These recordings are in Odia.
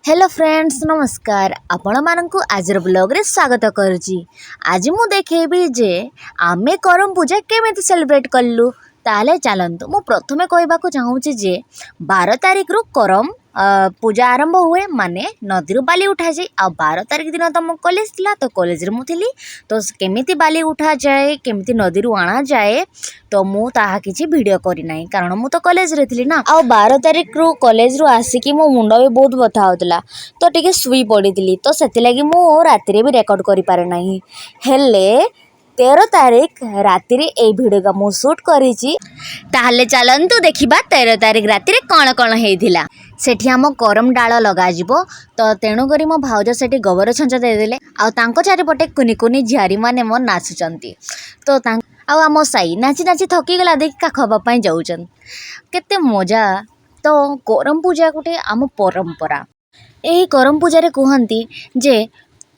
हेलो फ्रेंड्स नमस्कार आपण मानकु आज ब्लॉग रे स्वागत करुची। आज मु देखेबी जे आमे करम पूजा केमिति सेलिब्रेट कल्लु। ताले चलंतु मु प्रथमे कहबाकू चाहूची जे 12 तारिख रु करम पूजा आरंभ हुए माने नदी बाली उठा जाए। आ 12 तारिख दिन तो मो कॉलेज थिला तो कॉलेज रे मु थिली तो केमिति बाली उठा जाए केमिति नदी रु आना जाए तो मु ताहा किछि वीडियो करि नाही कारण मु तो कॉलेज रे थिली ना। आ 12 तारिख रु कॉलेज रु आसिकी मो मुंड भी बहुत बथा होतला तो टिके सुई पड़ीथिली तो सेति लागि मु राति रे भी रेकॉर्ड करि पारे नाही। हेले 13 तारिख राति रे ए वीडियो का मु शूट करिछि। ताहले चलंतु देखिबा 13 तारिख राति रे कोन कोन हेइथिला। सेठी आम करम डाल लगा जिवो तो तेणु करी मो भाउज सेठी गोबर छंच दे देले आ तांको चारिपटे कुनी कुनी झियारी माने मो नाचुचंती तो आ आम साई नाची नाची थकी गला देख का खबा पई जाउचन केते मजा। तो करम पूजा गोटे आम परंपरा। एही करम पूजा रे कहंती जे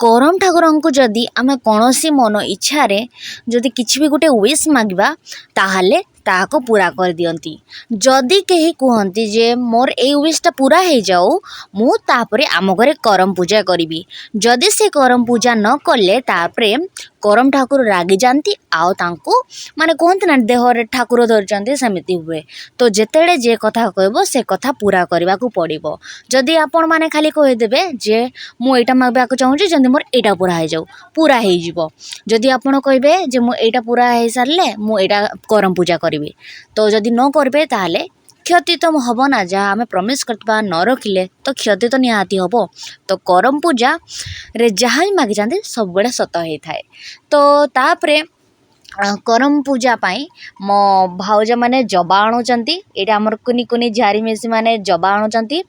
करम ठाकुरन को जदि आमे कोनोसी मन इच्छा रे जदि किछि भी गोटे विश मागिबा ताहाले ताको पूरा कर दियंती। जदि केही कहंती जे मोर ए विशटा पूरा हे जाऊ मु तापरे आम घरे करम पूजा करिवि। जदि से करम पूजा न कले तापरे करम ठाकुर रागी जानती आउ तांको माने कहंती ना देहरे ठाकुर धरचंती समिति हुए। तो जेतेडे जे कथा कहबो से कथा पूरा करबा को पड़िबो। जदि आपण माने खाली कहि देबे जे मु एटा मागबा को चाहूची जंदी मोर एटा पूरा हे जाऊ पूरा हे जिवो। जदि आपण कहबे जे मु एटा पूरा हे सारले मु एटा करम पूजा करिवि तो जदि न करबे ताहले क्षति तो हम ना जहाँ आम प्रमिश करवा न रखिले तो क्षति तो निहाती हम। तो करम पूजा रे जहाँ भी मागी जाते सब बड़े सत होता है। तो तापरे करम पूजा पाई मो भाउज माने जबा आणुचंती। एटा हमर कुनी कुनी झारी मेसी माने जबा आणुचंती।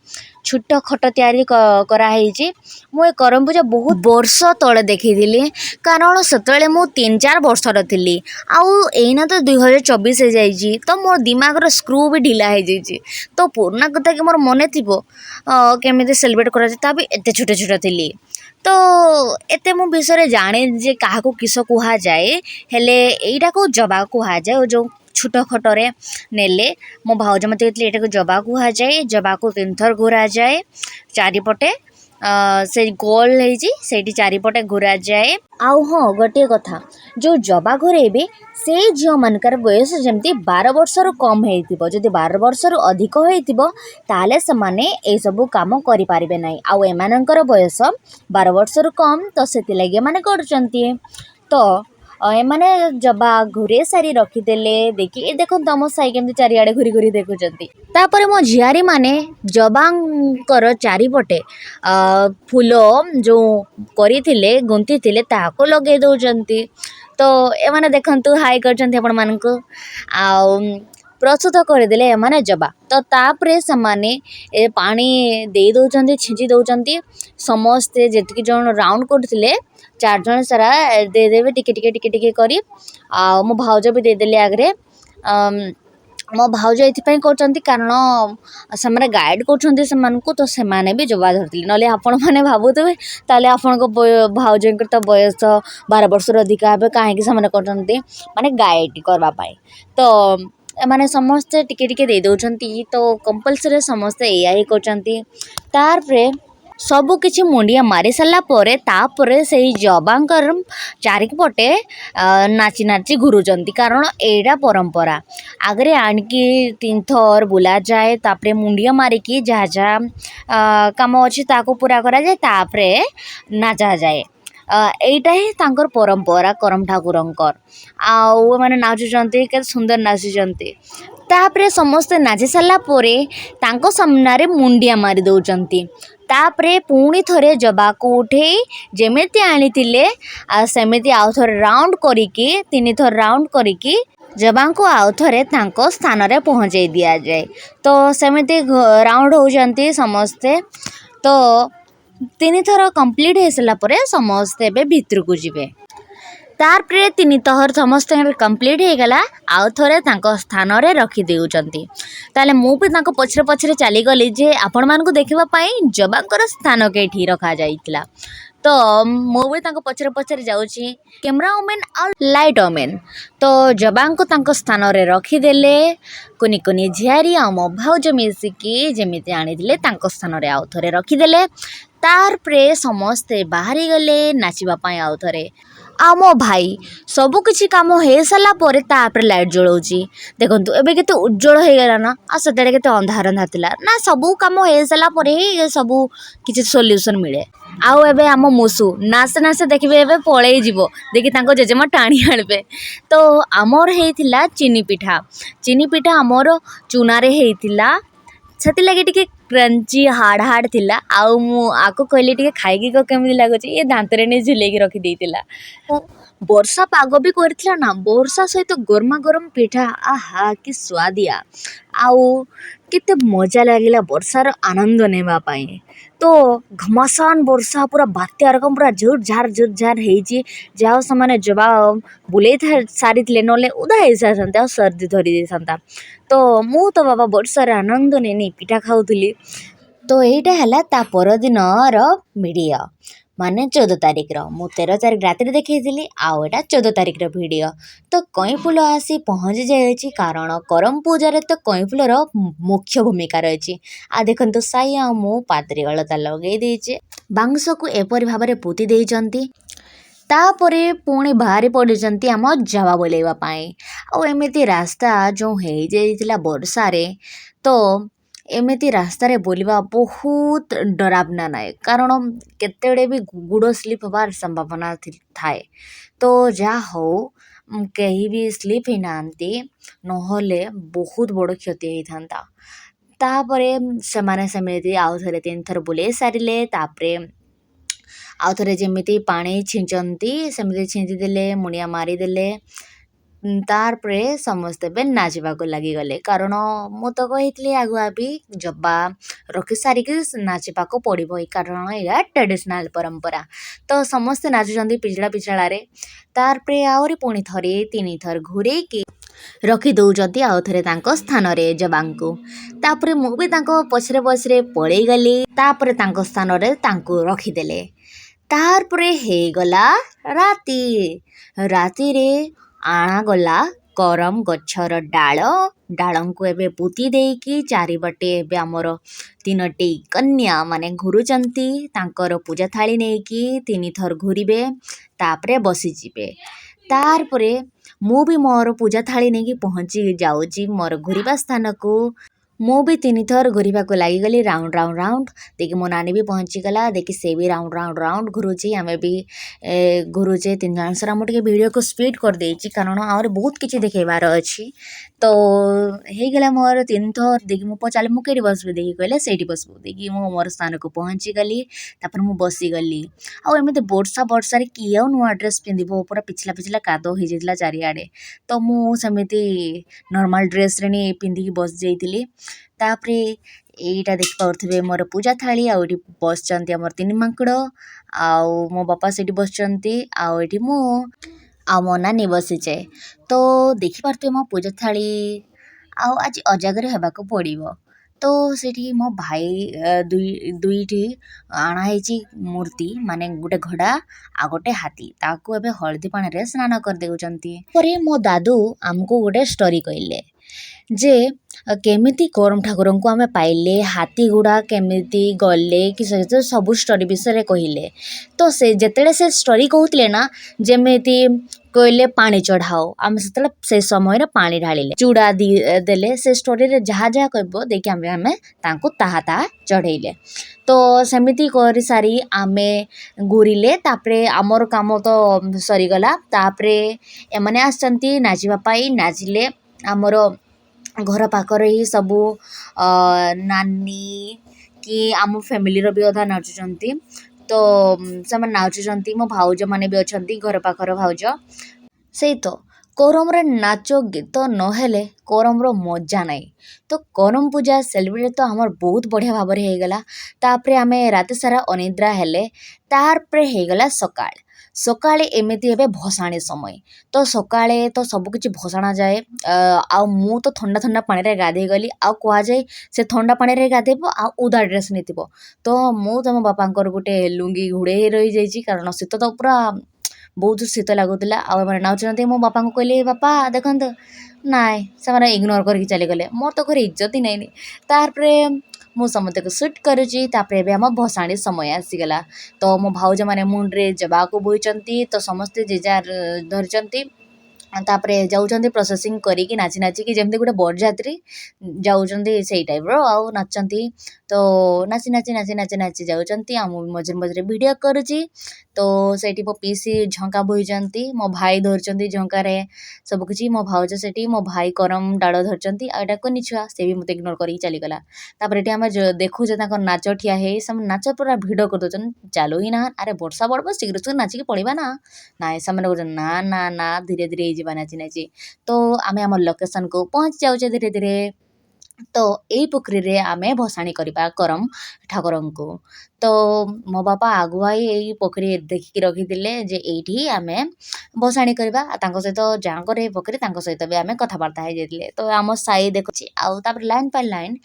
छुट्ट खट तैयारी करा हेची। मु ए करम पूजा बहुत वर्ष तले देखिथिली कारण सेतले मु 3-4 वर्षर थिली आउ एना तो 2024 हे जाईची तो मोर दिमाग रो स्क्रू भी ढिला हे जाईची। तो पुराना कथा कि मोर मने थिबो केमिति सेलिब्रेट करा जे ता भी एते छोटे छोटे थिली तो एते मु विषय जाने जे काहाको किस कुहा जाए हेले एइटा को जबा कुहा जाए जो छुट खटरे नेले मो भाउज मते कहले एटा को जबा कुहा जाए। जबा को 3 थर घुरा जाए चारिपटे से गोल हेजी सेठी चारिपटे घुरा जाए। आउ हाँ गोटे कथा जो जबा घुरेबे से झियो मानकर बयस जमती 12 वर्षर कम हेइतिबो। जदि 12 वर्षर अधिक हेइतिबो ताले समाने ए सब काम करि पारिबे नै। आउ एमानकर बयस 12 वर्षर कम तो सेति लागि माने करचंती। तो एमाने जबा घुरे सारी रखिदेले देखि ए देखो तम साई केमती चारिआडे घुरी घुरी देखुचंती। तापरे मो झियारी माने जबांकर चारिपटे फूल जो करिथिले गुंथी थिले ताको लगे दउचंती। तो एमाने देखंतु हाई करचंती आपण मानकु आ प्रस्तुत करदेले एमाने जबा। तो तापरे समाने ए पानी दे दउचंती छिंची दउचंती समस्ते जेतिकी जण राउंड करथिले 4 जण सारा दे देबे टिके टिके टिके टिके करी आ मो भाउज भी दे देले आगरे। मो भाउज एथिपाई करचंती कारण समाने गाइड करचंती समानकु तो समाने भी जबा धरथिले नले आपण माने भाबुतबे ताले आपनको भाउजंकर तो बयस 12 वर्ष अधिक हेबे काहे कि समाने करचंती माने गाइड करबा पाई। तो माने समस्ते टिके टिके दे दउचंती तो कंपलसरी समस्ते एया ही करचंती। तारपरे सबु किछि मुंडिया मारी साला परे तापरे सेही जबांकर चारिपटे नाची नाची घुरुचंती कारण एडा परंपरा आगरे आणकी 3 थर बुला जाए तापरे मुंडिया मारिकी जहा जहा काम अछि ताको पूरा करा जाए तापरे नाचा जाए। एइटा ही तांकर परंपरा करम ठाकुरंकर आउ माने नाचुचंती के सुंदर नाचुचंती। तापरे समस्त नाची साला परे तांको सामनारे मुंडिया मारी दउचंती। तापरे पुणी थरे जबा को उठे जेमेति आनिथिले सेमेति आउ थरे राउंड करिकी 3 थर राउंड करिकी जबा को आउ थरे तांको स्थान रे पहुंचाई दिया जाए। तो सेमेति राउंड हो जानती समस्ते। तो 3 थर कंप्लीट हे सला परे समस्ते बे भितर को जिवे। तारपरे 3 तहर समस्त कंप्लीट हो गला आउ थरे तांको स्थान रे रखी देउचंती। ताले मु भी तांको पछरे पछरे चली गली जे आपण मान को देखिबा पाई जबांकर स्थान केठी रखा जाइतला। तो ମୁଁ ବି ତାଙ୍କ ପଛରେ ପଛରେ ଯାଉଛି। କ୍ୟାମେରା ଓମେନ୍ ଆଉ ଲାଇଟ୍ ଓମେନ୍ ତ ଯବାଙ୍କୁ ତାଙ୍କ ସ୍ଥାନରେ ରଖିଦେଲେ। କୁନି କୁନି ଝିଆରୀ ଆଉ ମୋ ଭାଉଜ ମିଶିକି ଯେମିତି ଆଣିଥିଲେ ତାଙ୍କ ସ୍ଥାନରେ ଆଉ ଥରେ ରଖିଦେଲେ। ତାପରେ ସମସ୍ତେ ବାହାରିଗଲେ ନାଚିବା ପାଇଁ ଆଉ ଥରେ। ଆଉ ମୋ ଭାଇ ସବୁକିଛି କାମ ହେଇସାରିଲା ପରେ ତାପରେ ଲାଇଟ୍ ଜଳାଉଛି। ଦେଖନ୍ତୁ ଏବେ କେତେ ଉଜ୍ଜଳ ହେଇଗଲା ନା, ଆଉ ସେତେବେଳେ କେତେ ଅନ୍ଧାର ଅନ୍ଧାର ଥିଲା ନା। ସବୁ କାମ ହେଇସାରିଲା ପରେ ହିଁ ସବୁ କିଛି ସଲ୍ୟୁସନ୍ ମିଳେ। ଆଉ ଏବେ ଆମ ମୁସୁ ନାଚେ ନାଚେ ଦେଖିବେ ଏବେ ପଳେଇ ଯିବ, ଦେଖି ତାଙ୍କ ଜେଜେମା ଟାଣି ଆଣିବେ। ତ ଆମର ହେଇଥିଲା ଚିନି ପିଠା ଆମର ଚୁନାରେ ହେଇଥିଲା, ସେଥିଲାଗି ଟିକେ କ୍ରଞ୍ଚି ହାର୍ଡ଼ ଥିଲା। ଆଉ ମୁଁ ଆକୁ କହିଲି ଟିକେ ଖାଇକି କେମିତି ଲାଗୁଛି, ଏ ଦାନ୍ତରେ ନେଇ ଝୁଲେଇକି ରଖିଦେଇଥିଲା। ବର୍ଷା ପାଗ ବି କରିଥିଲା ନା, ବର୍ଷା ସହିତ ଗରମା ଗରମ ପିଠା, ଆହା କି ସୁଆଦିଆ। ଆଉ କେତେ ମଜା ଲାଗିଲା ବର୍ଷାର ଆନନ୍ଦ ନେବା ପାଇଁ। ତ ଘମାସାନ ବର୍ଷା ପୁରା ବାତ୍ୟା ରକମ ପୁରା ଝୁରଝାର ହେଇଛି। ଯାହା ସେମାନେ ଜବା ବୁଲେଇ ସାରିଥିଲେ, ନହେଲେ ଓଦା ହେଇସାରିଥାନ୍ତେ ଆଉ ସର୍ଦି ଧରି ଦେଇଥାନ୍ତା। ତ ମୁଁ ତ ବାବା ବର୍ଷାର ଆନନ୍ଦ ନେନି ପିଠା ଖାଉଥିଲି। ତ ଏଇଟା ହେଲା ତା ପରଦିନର ଭିଡ଼ିଓ, ମାନେ 14 ତାରିଖର। ମୁଁ 13 ତାରିଖ ରାତିରେ ଦେଖେଇଥିଲି, ଆଉ ଏଇଟା 14 ତାରିଖର ଭିଡ଼ିଓ। ତ କଇଁ ଫୁଲ ଆସି ପହଞ୍ଚି ଯାଇଛି, କାରଣ କରମ ପୂଜାରେ ତ କଇଁ ଫୁଲର ମୁଖ୍ୟ ଭୂମିକା ରହିଛି। ଆଉ ଦେଖନ୍ତୁ ସାଇ ଆଉ ମୁଁ ପାଦରେ ଅଳତା ଲଗେଇ ଦେଇଛେ, ବାଉଁଶକୁ ଏପରି ଭାବରେ ପୋତି ଦେଇଛନ୍ତି। ତାପରେ ପୁଣି ବାହାରି ପଡ଼ିଛନ୍ତି ଆମ ଜାବା ବୁଲେଇବା ପାଇଁ। ଆଉ ଏମିତି ରାସ୍ତା ଯେଉଁ ହେଇଯାଇଥିଲା ବର୍ଷାରେ, ତ ଏମିତି ରାସ୍ତାରେ ବୁଲିବା ବହୁତ ଡରାବନା ନାହିଁ, କାରଣ କେତେବେଳେ ବି ଗୋଡ଼ ସ୍ଲିପ୍ ହେବାର ସମ୍ଭାବନା ଥାଏ। ତ ଯାହା ହଉ କେହି ବି ସ୍ଲିପ୍ ହେଇନାହାନ୍ତି, ନହେଲେ ବହୁତ ବଡ଼ କ୍ଷତି ହେଇଥାନ୍ତା। ତାପରେ ସେମାନେ ସେମିତି ଆଉ ଥରେ 3 ଥର ବୁଲେଇ ସାରିଲେ। ତାପରେ ଆଉ ଥରେ ଯେମିତି ପାଣି ଛିଞ୍ଚନ୍ତି ସେମିତି ଛିଞ୍ଚି ଦେଲେ, ମୁଣିଆ ମାରିଦେଲେ। ତାପରେ ସମସ୍ତେ ଏବେ ନାଚିବାକୁ ଲାଗିଗଲେ, କାରଣ ମୁଁ ତ କହିଥିଲି ଆଗୁଆ ବି ଜବା ରଖି ସାରିକି ନାଚିବାକୁ ପଡ଼ିବ, କାରଣ ଏହା ଟ୍ରାଡ଼ିସନାଲ୍ ପରମ୍ପରା। ତ ସମସ୍ତେ ନାଚୁଛନ୍ତି ପିଛଳାରେ। ତାପରେ ଆହୁରି ପୁଣି ଥରେ 3 ଥର ଘୁରେଇକି ରଖି ଦେଉଛନ୍ତି ଆଉ ଥରେ ତାଙ୍କ ସ୍ଥାନରେ ଜବାଙ୍କୁ। ତାପରେ ମୁଁ ବି ତାଙ୍କ ପଛରେ ପଳେଇ ଗଲି। ତାପରେ ତାଙ୍କ ସ୍ଥାନରେ ତାଙ୍କୁ ରଖିଦେଲେ। ତାପରେ ହେଇଗଲା ରାତିରେ ଆଣାଗଲା କରମ ଗଛର ଡାଳଙ୍କୁ ଏବେ ପୋତି ଦେଇକି ଚାରିପଟେ ଏବେ ଆମର 3ଟି କନ୍ୟା ମାନେ ଘୁରୁଛନ୍ତି ତାଙ୍କର ପୂଜା ଥାଳି ନେଇକି। 3 ଥର ଘୁରିବେ, ତାପରେ ବସିଯିବେ। ତାପରେ ମୁଁ ବି ମୋର ପୂଜା ଥାଳି ନେଇକି ପହଞ୍ଚି ଯାଉଛି ମୋର ଘୁରିବା ସ୍ଥାନକୁ। ମୁଁ ବି 3 ଥର ଘୁରିବାକୁ ଲାଗିଗଲି, ରାଉଣ୍ଡ। ଦେଖି ମୋ ନାନୀ ବି ପହଞ୍ଚିଗଲା, ଦେଖି ସେ ବି ରାଉଣ୍ଡ ଘୁରୁଛି। ଆମେ ବି ଘୁରୁଛେ 3 ଜଣ ସାରା। ମୁଁ ଟିକେ ଭିଡ଼ିଓକୁ ସ୍ପିଡ୍ କରିଦେଇଛି, କାରଣ ଆହୁରି ବହୁତ କିଛି ଦେଖେଇବାର ଅଛି। ତ ହେଇଗଲା ମୋର 3 ଥର। ଦେଖି ମୁଁ ପଚାରିଲି ମୁଁ କେଉଁଠି ବସିବି, ଦେଖି କହିଲେ ସେଇଠି ବସିବୁ। ଦେଖି ମୁଁ ମୋର ସ୍ଥାନକୁ ପହଞ୍ଚିଗଲି, ତାପରେ ମୁଁ ବସିଗଲି। ଆଉ ଏମିତି ବର୍ଷାରେ କିଏ ଆଉ ନୂଆ ଡ୍ରେସ୍ ପିନ୍ଧିବ, ପୁରା ପିଛଲା କାଦୁଅ ହେଇଯାଇଥିଲା ଚାରିଆଡ଼େ। ତ ମୁଁ ସେମିତି ନର୍ମାଲ୍ ଡ୍ରେସ୍ରେ ପିନ୍ଧିକି ବସିଯାଇଥିଲି। ତାପରେ ଏଇଟା ଦେଖିପାରୁଥିବେ ମୋର ପୂଜା ଥାଳି, ଆଉ ଏଠି ବସିଛନ୍ତି ଆମର 3 ମାଙ୍କଡ଼, ଆଉ ମୋ ବାପା ସେଇଠି ବସିଛନ୍ତି, ଆଉ ଏଠି ମୁଁ ଆଉ ମୋ ନାନୀ ବସିଛେ। ତ ଦେଖିପାରୁଥିବେ ମୋ ପୂଜା ଥାଳି ଆଉ ଆଜି ଅଜାଗରେ ହେବାକୁ ପଡ଼ିବ। ତ ସେଠି ମୋ ଭାଇ ଦୁଇଟି ଅଣା ହେଇଛି ମୂର୍ତ୍ତି, ମାନେ ଗୋଟେ ଘୋଡ଼ା ଆଉ ଗୋଟେ ହାତୀ। ତାକୁ ଏବେ ହଳଦୀ ପାଣିରେ ସ୍ନାନ କରିଦେଉଛନ୍ତି। ପରେ ମୋ ଦାଦୁ ଆମକୁ ଗୋଟେ ଷ୍ଟୋରି କହିଲେ ଯେ କେମିତି କରମ ଠାକୁରଙ୍କୁ ଆମେ ପାଇଲେ, ହାତୀ ଗୁଡ଼ା କେମିତି ଗଲେ କି ସବୁ ଷ୍ଟୋରି ବିଷୟରେ କହିଲେ। ତ ସେ ଯେତେବେଳେ ସେ ଷ୍ଟୋରି କହୁଥିଲେ ନା, ଯେମିତି କହିଲେ ପାଣି ଚଢ଼ାଅ, ଆମେ ସେତେବେଳେ ସେ ସମୟରେ ପାଣି ଢାଳିଲେ, ଚୁଡ଼ା ଦେଲେ। ସେ ଷ୍ଟୋରିରେ ଯାହା କହିବ ଦେଇକି ଆମେ ତାଙ୍କୁ ତାହା ଚଢ଼େଇଲେ। ତ ସେମିତି କରିସାରି ଆମେ ଘୁରିଲେ। ତାପରେ ଆମର କାମ ତ ସରିଗଲା। ତାପରେ ଏମାନେ ଆସିଛନ୍ତି ନାଚିବା ପାଇଁ, ନାଚିଲେ। ଆମର ଘର ପାଖରେ ହିଁ ସବୁ ନାନୀ କି ଆମ ଫ୍ୟାମିଲିର ବି ଅଧା ନାଚୁଛନ୍ତି। ତ ସେମାନେ ନାଚୁଛନ୍ତି, ମୋ ଭାଉଜମାନେ ବି ଅଛନ୍ତି, ଘର ପାଖର ଭାଉଜ। ସେଇ ତ କରମରେ ନାଚ ଗୀତ ନହେଲେ କରମର ମଜା ନାହିଁ। ତ କରମ ପୂଜା ସେଲିବ୍ରେଟ୍ ତ ଆମର ବହୁତ ବଢ଼ିଆ ଭାବରେ ହେଇଗଲା। ତାପରେ ଆମେ ରାତି ସାରା ଅନିଦ୍ରା ହେଲେ। ତାପରେ ହେଇଗଲା ସକାଳ। ସକାଳେ ଏମିତି ଏବେ ଭସାଣି ସମୟ ତ ସକାଳେ ତ ସବୁକିଛି ଭସାଣା ଯାଏ। ଆଉ ମୁଁ ତ ଥଣ୍ଡା ଥଣ୍ଡା ପାଣିରେ ଗାଧେଇ ଗଲି। ଆଉ କୁହାଯାଏ ସେ ଥଣ୍ଡା ପାଣିରେ ଗାଧେଇବ ଆଉ ଓଦା ଡ୍ରେସ୍ ନେଇଥିବ। ତ ମୁଁ ତମ ବାପାଙ୍କର ଗୋଟେ ଲୁଙ୍ଗି ଘୋଡ଼େଇ ରହିଯାଇଛି କାରଣ ଶୀତ ତ ପୁରା ବହୁତ ଶୀତ ଲାଗୁଥିଲା। ଆଉ ଏମାନେ ନାଚୁଛନ୍ତି। ମୋ ବାପାଙ୍କୁ କହିଲି ବାପା ଦେଖନ୍ତୁ, ନାଇଁ ସେମାନେ ଇଗ୍ନୋର କରିକି ଚାଲିଗଲେ। ମୋର ତ ଘରେ ଇଜ୍ଜତ ହିଁ ନାଇଁନି। ତାପରେ ମୁଁ ସମସ୍ତଙ୍କୁ ସୁଟ୍ କରୁଛି। ତାପରେ ଏବେ ଆମ ଭସାଣି ସମୟ ଆସିଗଲା। ତ ମୋ ଭାଉଜମାନେ ମୁଣ୍ଡରେ ଜବାକୁ ବୋଇଛନ୍ତି। ତ ସମସ୍ତେ ଯେ ଯାହାର ଧରିଛନ୍ତି। ତାପରେ ଯାଉଛନ୍ତି ପ୍ରସେସିଂ କରିକି ନାଚି ନାଚିକି ଯେମିତି ଗୋଟେ ବରଯାତ୍ରୀ ଯାଉଛନ୍ତି ସେଇ ଟାଇପ୍ର ଆଉ ନାଚନ୍ତି। ତ ନାଚି ନାଚି ନାଚି ନାଚି ନାଚି ଯାଉଛନ୍ତି। ଆଉ ମୁଁ ମଝିରେ ମଝିରେ ଭିଡ଼ିଓ କରୁଛି। ତ ସେଇଠି ମୋ ପିଇସି ଝଙ୍କା ବୋହିଛନ୍ତି, ମୋ ଭାଇ ଧରିଛନ୍ତି ଝଙ୍କାରେ ସବୁକିଛି। ମୋ ଭାଉଜ ସେଠି, ମୋ ଭାଇ କରମ ଡାଳ ଧରିଛନ୍ତି। ଆଉ ଏଇଟା କୁନି ଛୁଆ, ସେ ବି ମୋତେ ଇଗ୍ନୋର କରିକି ଚାଲିଗଲା। ତାପରେ ଏଠି ଆମେ ଦେଖୁଛେ ତାଙ୍କ ନାଚ ଠିଆ ହେଇ ସେମାନେ ନାଚ ପୁରା ଭିଡ଼ିଓ କରିଦେଉଛନ୍ତି। ଚାଲୁ ହିଁ ନା, ଆରେ ବର୍ଷା ପଡ଼ବ ଶୀଘ୍ର ଶୀଘ୍ର ନାଚିକି ପଳେଇବା ନା। ନାଇଁ ସେମାନେ କହୁଛନ୍ତି ନା ନା ନା ଧୀରେ ଧୀରେ ହେଇଯିବା ନାଚି ନାଚି। ତ ଆମେ ଆମ ଲୋକେସନ୍କୁ ପହଞ୍ଚି ଯାଉଛେ ଧୀରେ ଧୀରେ। ତ ଏଇ ପୋଖରୀରେ ଆମେ ଭସାଣି କରିବା କରମ ଠାକୁରଙ୍କୁ। ତ ମୋ ବାପା ଆଗୁଆ ଏଇ ପୋଖରୀ ଦେଖିକି ରଖିଥିଲେ ଯେ ଏଇଠି ଆମେ ଭସାଣି କରିବା। ଆଉ ତାଙ୍କ ସହିତ ଯାହାଙ୍କର ଏଇ ପୋଖରୀ ତାଙ୍କ ସହିତ ବି ଆମେ କଥାବାର୍ତ୍ତା ହେଇଯାଇଥିଲେ। ତ ଆମ ସାହି ଦେଖୁଛି। ଆଉ ତାପରେ ଲାଇନ୍ ବାଇ ଲାଇନ୍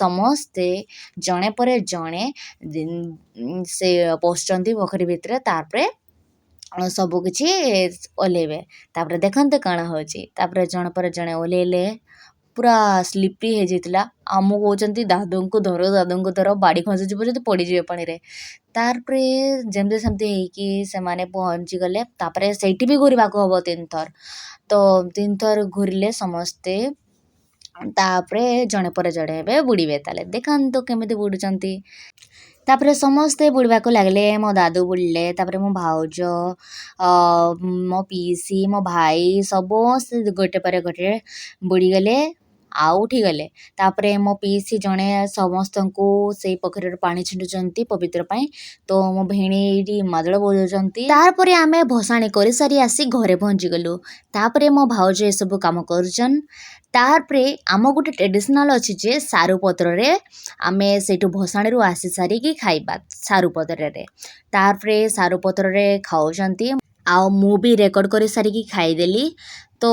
ସମସ୍ତେ ଜଣେ ପରେ ଜଣେ ସେ ପଶୁଛନ୍ତି ପୋଖରୀ ଭିତରେ। ତାପରେ ସବୁକିଛି ଓହ୍ଲେଇବେ। ତାପରେ ଦେଖନ୍ତୁ କ'ଣ ହେଉଛି। ତାପରେ ଜଣେ ପରେ ଜଣେ ଓହ୍ଲେଇଲେ। ପୁରା ସ୍ଲିପି ହେଇଯାଇଥିଲା। ଆମକୁ କହୁଛନ୍ତି ଦାଦୁଙ୍କୁ ଧର ବାଡ଼ି ଖସିଯିବ ଯଦି ପଡ଼ିଯିବେ ପାଣିରେ। ତାପରେ ଯେମିତି ସେମିତି ହେଇକି ସେମାନେ ପହଞ୍ଚିଗଲେ। ତାପରେ ସେଇଠି ବି ଘୁରିବାକୁ ହେବ 3 ଥର। ତ 3 ଥର ଘୁରିଲେ ସମସ୍ତେ। ତାପରେ ଜଣେ ପରେ ଜଣେ ଏବେ ବୁଡ଼ିବେ। ତାହେଲେ ଦେଖନ୍ତୁ କେମିତି ବୁଡ଼ୁଛନ୍ତି। ତାପରେ ସମସ୍ତେ ବୁଡ଼ିବାକୁ ଲାଗିଲେ। ମୋ ଦାଦୁ ବୁଡ଼ିଲେ, ତାପରେ ମୋ ଭାଉଜ, ମୋ ପିଇସି, ମୋ ଭାଇ ସମସ୍ତେ ଗୋଟେ ପରେ ଗୋଟେ ବୁଡ଼ିଗଲେ ଆଉ ଉଠିଗଲେ। ତାପରେ ମୋ ପିଇସି ଜଣେ ସମସ୍ତଙ୍କୁ ସେଇ ପୋଖରୀରୁ ପାଣି ଛିଞ୍ଚୁଛନ୍ତି ପବିତ୍ର ପାଇଁ। ତ ମୋ ଭେଣୀ ଏଇଠି ମାଦଳ ବଜାଉଛନ୍ତି। ତାପରେ ଆମେ ଭସାଣି କରିସାରି ଆସି ଘରେ ପହଞ୍ଚିଗଲୁ। ତାପରେ ମୋ ଭାଉଜ ଏସବୁ କାମ କରୁଛନ୍। ତାପରେ ଆମ ଗୋଟେ ଟ୍ରେଡ଼ିସନାଲ୍ ଅଛି ଯେ ସାରୁ ପତ୍ରରେ ଆମେ ସେଇଠୁ ଭସାଣିରୁ ଆସି ସାରିକି ଖାଇବା ସାରୁ ପତ୍ରରେ। ତାପରେ ସାରୁ ପତ୍ରରେ ଖାଉଛନ୍ତି। ଆଉ ମୁଁ ବି ରେକର୍ଡ଼ କରି ସାରିକି ଖାଇଦେଲି। ତ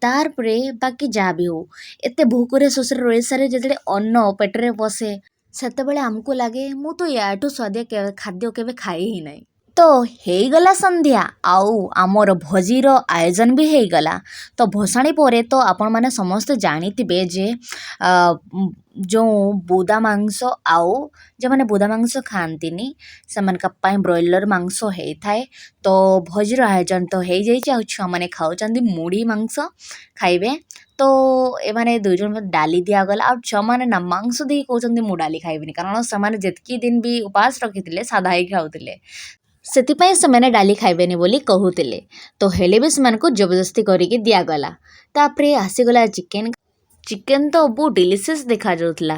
ତାପରେ ବାକି ଯାହା ବି ହଉ, ଏତେ ଭୋକରେ ଶୋଷରେ ରହିସାରି ଯେତେବେଳେ ଅନ୍ନ ପେଟରେ ପଶେ ସେତେବେଳେ ଆମକୁ ଲାଗେ ମୁଁ ତ ୟାଠୁ ସ୍ୱାଦିଆ ଖାଦ୍ୟ କେବେ ଖାଇ ହିଁ ନାହିଁ। ତ ହେଇଗଲା ସନ୍ଧ୍ୟା ଆଉ ଆମର ଭୋଜିର ଆୟୋଜନ ବି ହେଇଗଲା। ତ ଭସାଣି ପରେ ତ ଆପଣମାନେ ସମସ୍ତେ ଜାଣିଥିବେ ଯେ ଯେଉଁ ବୁଦା ମାଂସ ଆଉ ଯେଉଁମାନେ ବୁଦା ମାଂସ ଖାଆନ୍ତିନି ସେମାନଙ୍କ ପାଇଁ ବ୍ରଏଲର୍ ମାଂସ ହେଇଥାଏ। ତ ଭୋଜିର ଆୟୋଜନ ତ ହେଇଯାଇଛି। ଆଉ ଛୁଆମାନେ ଖାଉଛନ୍ତି ମୁଢ଼ି ମାଂସ ଖାଇବେ। ତ ଏମାନେ 2 ଜଣଙ୍କୁ ଡାଲି ଦିଆଗଲା। ଆଉ ଛୁଆମାନେ ନା ମାଂସ ଦେଇ କହୁଛନ୍ତି ମୁଁ ଡାଲି ଖାଇବିନି କାରଣ ସେମାନେ ଯେତିକି ଦିନ ବି ଉପାସ ରଖିଥିଲେ ସାଧା ହେଇକି ଖାଉଥିଲେ। ସେଥିପାଇଁ ସେମାନେ ଡାଲି ଖାଇବେନି ବୋଲି କହୁଥିଲେ। ତ ହେଲେ ବି ସେମାନଙ୍କୁ ଜବରଦସ୍ତି କରିକି ଦିଆଗଲା। ତାପରେ ଆସିଗଲା ଚିକେନ୍। ଚିକେନ୍ ତ ବହୁତ ଡେଲିସିୟସ୍ ଦେଖାଯାଉଥିଲା।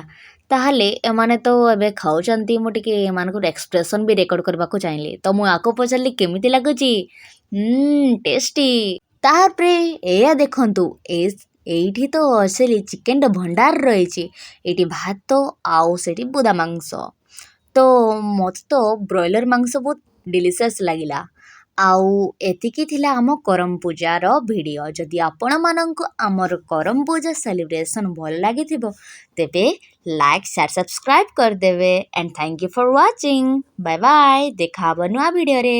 ତାହେଲେ ଏମାନେ ତ ଏବେ ଖାଉଛନ୍ତି। ମୁଁ ଟିକେ ଏମାନଙ୍କର ଏକ୍ସପ୍ରେସନ୍ ବି ରେକର୍ଡ଼ କରିବାକୁ ଚାହିଁଲି। ତ ମୁଁ ଆକୁ ପଚାରିଲି କେମିତି ଲାଗୁଛି? ଟେଷ୍ଟି। ତାପରେ ଏଇଆ ଦେଖନ୍ତୁ ଏଇଠି ତ ଅସଲି ଚିକେନ୍ର ଭଣ୍ଡାର ରହିଛି। ଏଇଠି ଭାତ ଆଉ ସେଇଠି ବୁଦା ମାଂସ। ତ ମୋତେ ତ ବ୍ରଏଲର୍ ମାଂସ ବହୁତ ଡେଲିସିୟସ୍ ଲାଗିଲା। ଆଉ ଏତିକି ଥିଲା ଆମ କରମ ପୂଜାର ଭିଡ଼ିଓ। ଯଦି ଆପଣମାନଙ୍କୁ ଆମର କରମ ପୂଜା ସେଲିବ୍ରେସନ୍ ଭଲ ଲାଗିଥିବ ତେବେ ଲାଇକ୍ ସେୟାର ସବସ୍କ୍ରାଇବ୍ କରିଦେବେ। And thank you for watching. Bye bye. ଦେଖା ହେବ ନୂଆ ଭିଡ଼ିଓରେ।